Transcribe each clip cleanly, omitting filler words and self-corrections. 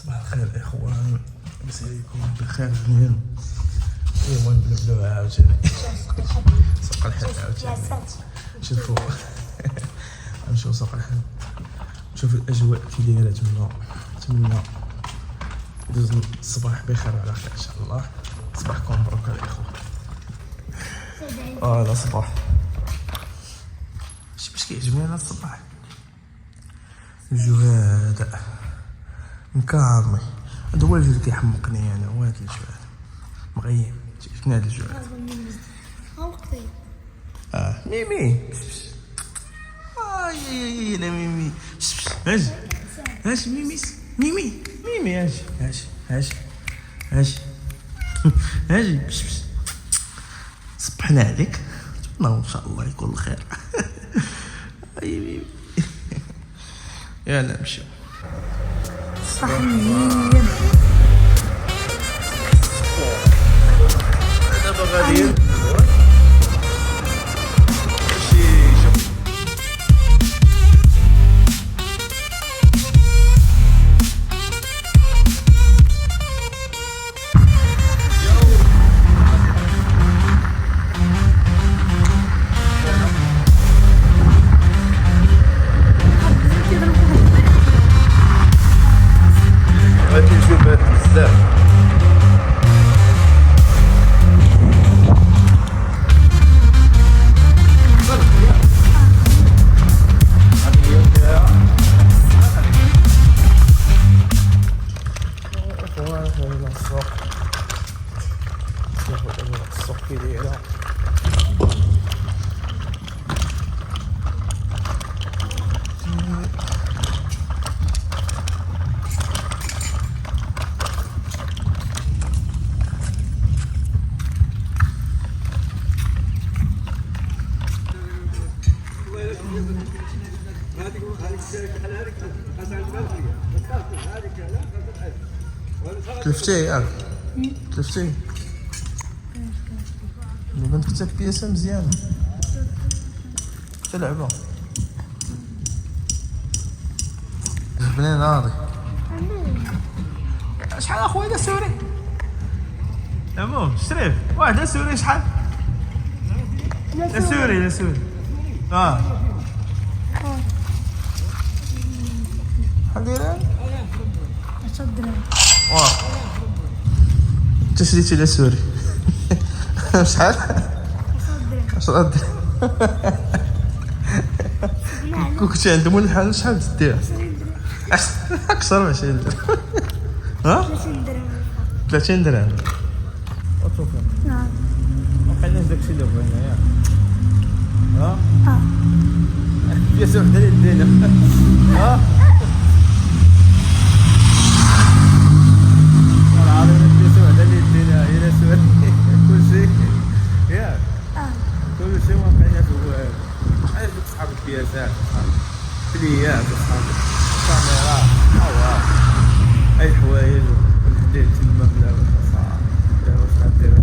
صباح الخير الاخوان، لاباس عليكم بخير جميعا. المهم نبداو عاوتاني سوق الحب عاوتاني. شوفوا نمشيو سوق الحب، نشوف الاجواء كي دايره تما. نتمنى يدوز الصباح بخير وعلى خير ان شاء الله. صباحكم مبروك الاخوه. لا صباح شي باش كيعجبني انا الصباح، الجو هذا مكارمي. هذا هو الجو اللي كيحمقني انا، هو هذا الجو هذا مغيم. شنو هذا الجو هذا؟ ميمي لا ميمي اجي اجي ميمي اجي اجي صبحنا عليك. ان شاء الله يكون الخير. اي ميمي يلا نمشيو. صحيين دابا غاديين غادي نشوف بزاف. السوق كي دايره تلفتيه ياك تلفتيه. دابا نكتب بياسه مزيانه تلعبها. جبني ناضي شحال اخويا سوري المهم شريف واحد سوري شحال سوري شحال دايرين 10 دراهم. انت شريتي لا سوري شحال 10 درهم. كنت عندهم الحال شحال تديها؟ اكثر من 20 درهم. 30 درهم. 30 درهم. وشوفوا نعم وقيلاش داكشي اللي بغينا ياك. بياسه وحده اللي دينا. كل شيء واقعنا في الواد. عارف اصحاب البياسات فليات اصحاب الكاميرا اي حوايج وحدين تما بلا صافي. واش غدير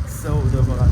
السوداء بغا